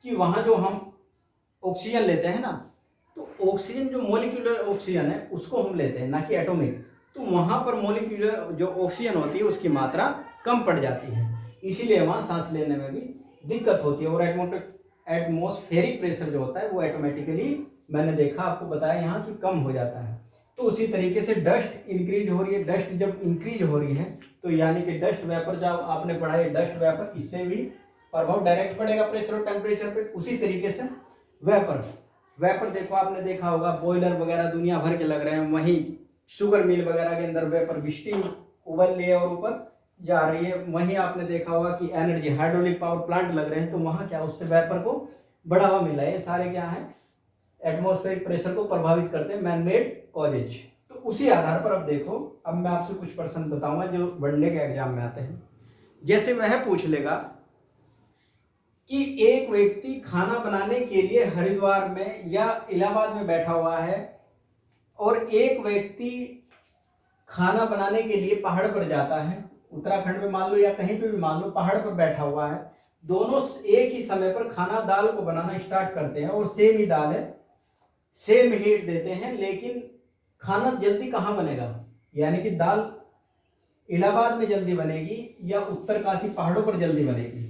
कि वहां जो हम ऑक्सीजन लेते हैं ना, तो ऑक्सीजन जो मोलिक्यूलर ऑक्सीजन है उसको हम लेते हैं, ना कि एटॉमिक। तो वहां पर मोलिक्यूलर जो ऑक्सीजन होती है उसकी मात्रा कम पड़ जाती है, इसीलिए वहां सांस लेने में भी दिक्कत होती है। और एटमॉस्फेरिक प्रेशर जो होता है वो ऑटोमेटिकली मैंने देखा आपको बताया यहाँ कि कम हो जाता है। तो उसी तरीके से डस्ट इंक्रीज हो रही है। डस्ट जब इंक्रीज हो रही है तो यानी कि डस्ट वेपर, जब आपने पढ़ा है डस्ट वेपर, इससे भी प्रभाव डायरेक्ट पड़ेगा प्रेशर और टेम्परेचर पे। उसी तरीके से वेपर देखो आपने देखा होगा बॉयलर वगैरह दुनिया भर के लग रहे हैं, वहीं शुगर मिल वगैरह के अंदर वेपर स्टीम उबल रही है और ऊपर जा रही है। वहीं आपने देखा होगा कि एनर्जी हाइड्रोलिक पावर प्लांट लग रहे हैं, तो वहां क्या उससे वेपर को बढ़ावा मिला है। ये सारे क्या है, एटमॉस्फेरिक प्रेशर को प्रभावित करते हैं, मैन मेड कॉजेज। तो उसी आधार पर अब देखो, अब मैं आपसे कुछ प्रश्न बताऊंगा जो वनडे के एग्जाम में आते हैं। जैसे वह पूछ लेगा कि एक व्यक्ति खाना बनाने के लिए हरिद्वार में या इलाहाबाद में बैठा हुआ है, और एक व्यक्ति खाना बनाने के लिए पहाड़ पर जाता है, उत्तराखंड में मान लो या कहीं पे भी मान लो, पहाड़ पर बैठा हुआ है। दोनों एक ही समय पर खाना दाल को बनाना स्टार्ट करते हैं, और सेम ही दाल है, सेम हीट देते हैं, लेकिन खाना जल्दी कहाँ बनेगा, यानी कि दाल इलाहाबाद में जल्दी बनेगी या उत्तरकाशी पहाड़ों पर जल्दी बनेगी।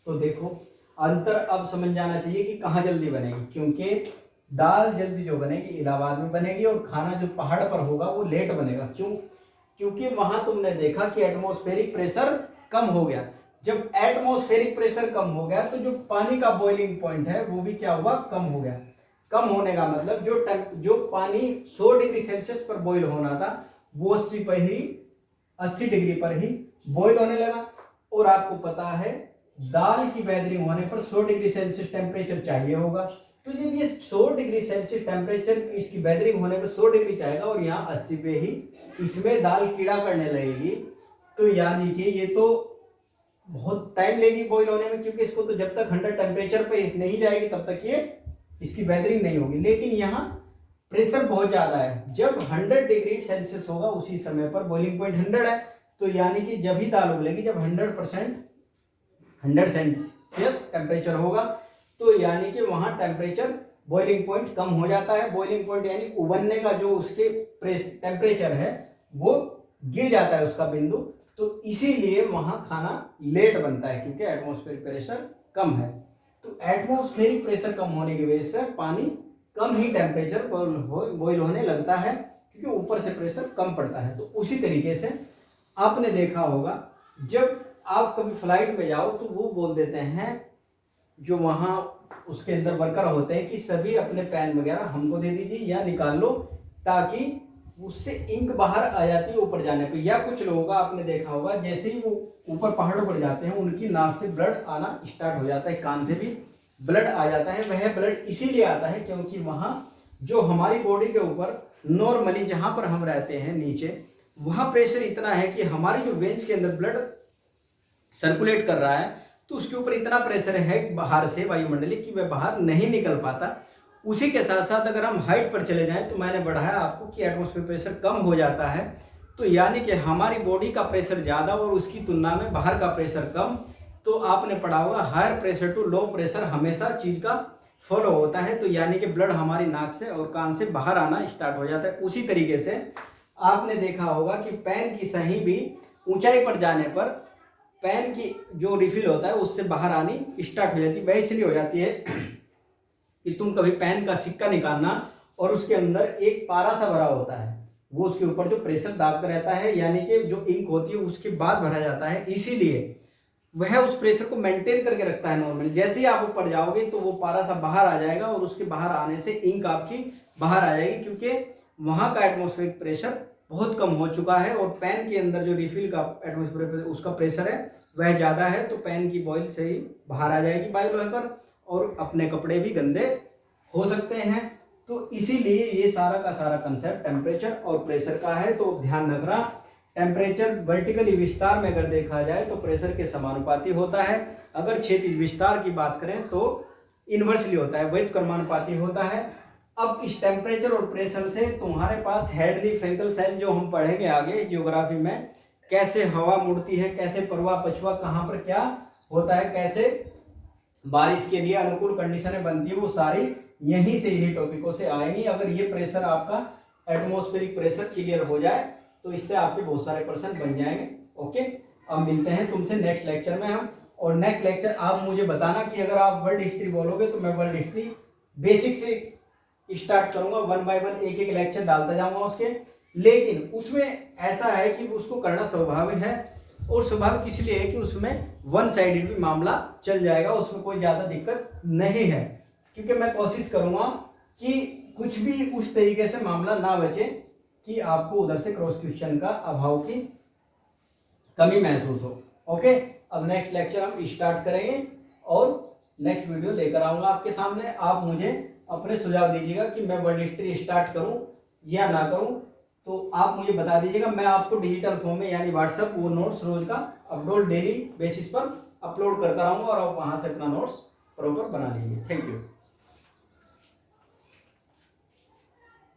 तो देखो अंतर अब समझ जाना चाहिए कि कहाँ जल्दी बनेगी, क्योंकि दाल जल्दी जो बनेगी इलाहाबाद में बनेगी, और खाना जो पहाड़ पर होगा वो लेट बनेगा। क्यों? क्योंकि वहां तुमने देखा कि एटमॉस्फेरिक प्रेशर कम हो गया। जब एटमॉस्फेरिक प्रेशर कम हो गया तो जो पानी का बॉइलिंग पॉइंट है वो भी क्या हुआ, कम हो गया। कम होने का मतलब जो पानी 100 डिग्री सेल्सियस पर बॉईल होना था वो 80 डिग्री पर ही बॉईल होने लगा। और आपको पता है दाल की वेदरिंग होने पर 100 डिग्री सेल्सियस टेम्परेचर चाहिए होगा, तो जब ये 100 डिग्री सेल्सियस टेम्परेचर इसकी बेदरिंग होने पे 100 डिग्री चाहेगा और यहाँ 80 पे ही इसमें दाल कीड़ा करने लगेगी, तो यानी कि ये तो बहुत टाइम लेगी बॉईल होने में, क्योंकि इसको तो जब तक 100 टेम्परेचर पे नहीं जाएगी तब तक ये इसकी बेदरिंग नहीं होगी। लेकिन यहाँ प्रेशर बहुत ज्यादा है, जब 100 डिग्री सेल्सियस होगा उसी समय पर बॉइलिंग पॉइंट 100 है, तो यानी कि जब ही दाल उबलेगी जब 100 सेल्सियस टेम्परेचर होगा, तो यानी कि वहां टेम्परेचर बॉइलिंग पॉइंट कम हो जाता है। बॉइलिंग पॉइंट यानी उबलने का जो उसके टेम्परेचर है वो गिर जाता है उसका बिंदु, तो इसीलिए वहां खाना लेट बनता है, क्योंकि एटमॉस्फेरिक प्रेशर कम है। तो एटमॉस्फेरिक प्रेशर कम होने की वजह से पानी कम ही टेम्परेचर बॉइल होने लगता है, क्योंकि ऊपर से प्रेशर कम पड़ता है। तो उसी तरीके से आपने देखा होगा जब आप कभी फ्लाइट में जाओ तो वो बोल देते हैं जो वहाँ उसके अंदर वर्कर होते हैं कि सभी अपने पेन वगैरह हमको दे दीजिए या निकाल लो, ताकि उससे इंक बाहर आ जाती है ऊपर जाने पे। या कुछ लोगों का आपने देखा होगा जैसे ही वो ऊपर पहाड़ों पर जाते हैं उनकी नाक से ब्लड आना स्टार्ट हो जाता है, कान से भी ब्लड आ जाता है। वह ब्लड इसीलिए आता है क्योंकि वहाँ जो हमारी बॉडी के ऊपर नॉर्मली जहाँ पर हम रहते हैं नीचे, वहाँ प्रेशर इतना है कि हमारी जो वेन्स के अंदर ब्लड सर्कुलेट कर रहा है, तो उसके ऊपर इतना प्रेशर है बाहर से वायुमंडली कि वह बाहर नहीं निकल पाता। उसी के साथ साथ अगर हम हाइट पर चले जाएं तो मैंने बढ़ाया आपको कि एटमॉस्फेयर प्रेशर कम हो जाता है, तो यानी कि हमारी बॉडी का प्रेशर ज़्यादा और उसकी तुलना में बाहर का प्रेशर कम। तो आपने पढ़ा होगा higher pressure to low pressure हमेशा चीज़ का फॉलो होता है, तो यानी कि ब्लड हमारी नाक से और कान से बाहर आना स्टार्ट हो जाता है। उसी तरीके से आपने देखा होगा कि पेन की सही भी ऊंचाई पर जाने पर पेन की जो रिफिल होता है उससे बाहर आनी स्टार्ट हो जाती है। वह इसलिए हो जाती है कि तुम कभी पेन का सिक्का निकालना और उसके अंदर एक पारा सा भरा होता है, वो उसके ऊपर जो प्रेशर दाबता रहता है, यानी कि जो इंक होती है उसके बाद भरा जाता है, इसीलिए वह उस प्रेशर को मेंटेन करके रखता है नॉर्मली। जैसे ही आप ऊपर जाओगे तो वो पारा सा बाहर आ जाएगा और उसके बाहर आने से इंक आपकी बाहर आ जाएगी, क्योंकि वहाँ का एटमॉस्फेरिक प्रेशर बहुत कम हो चुका है और पेन के अंदर जो रिफिल का एटमॉस्फेरिक उसका प्रेशर है वह ज़्यादा है, तो पेन की बॉइल से ही बाहर आ जाएगी बॉइल होकर और अपने कपड़े भी गंदे हो सकते हैं। तो इसीलिए ये सारा का सारा कंसेप्ट टेम्परेचर और प्रेशर का है। तो ध्यान रखना, टेम्परेचर वर्टिकली विस्तार में अगर देखा जाए तो प्रेशर के समानुपाती होता है, अगर क्षैतिज विस्तार की बात करें तो इन्वर्सली होता है, व्युत्क्रमानुपाती होता है। अब इस टेम्परेचर और प्रेशर से तुम्हारे पास हेडली फ्रैंकल सेल जो हम पढ़ेंगे आगे जियोग्राफी में, कैसे हवा मुड़ती है, कैसे परवा पछुआ कहाँ पर क्या होता है, कैसे बारिश के लिए अनुकूल कंडीशनें बनती है, वो सारी यहीं से इन्हीं टॉपिकों से आएंगी। अगर ये प्रेशर आपका एटमॉस्फेरिक प्रेशर क्लियर हो जाए तो इससे आपके बहुत सारे प्रश्न बन जाएंगे। ओके, अब मिलते हैं तुमसे नेक्स्ट लेक्चर में हम। और नेक्स्ट लेक्चर आप मुझे बताना कि अगर आप वर्ल्ड हिस्ट्री बोलोगे तो मैं वर्ल्ड हिस्ट्री बेसिक से स्टार्ट करूंगा, 1 बाय 1 एक एक लेक्चर डालता जाऊंगा उसके। लेकिन उसमें ऐसा है कि उसको करना स्वाभाविक है, और स्वाभाविक इसलिए है कि उसमें वन साइडेड भी मामला चल जाएगा, उसमें कोई ज़्यादा दिक्कत नहीं है, क्योंकि मैं कोशिश करूंगा कि कुछ भी उस तरीके से मामला ना बचे कि आपको उधर से क्रॉस क्वेश्चन का अभाव की कमी महसूस हो। ओके, अब नेक्स्ट लेक्चर हम स्टार्ट करेंगे और नेक्स्ट वीडियो लेकर आऊँगा आपके सामने। आप मुझे अपने सुझाव दीजिएगा कि मैं वर्ल्ड हिस्ट्री स्टार्ट करूं या ना करूं, तो आप मुझे बता दीजिएगा। मैं आपको डिजिटल फॉर्म में यानी व्हाट्सएप वो नोट्स रोज का अपलोड डेली बेसिस पर अपलोड करता रहूंगा और आप वहां से अपना नोट्स प्रॉपर बना लीजिए। Thank you.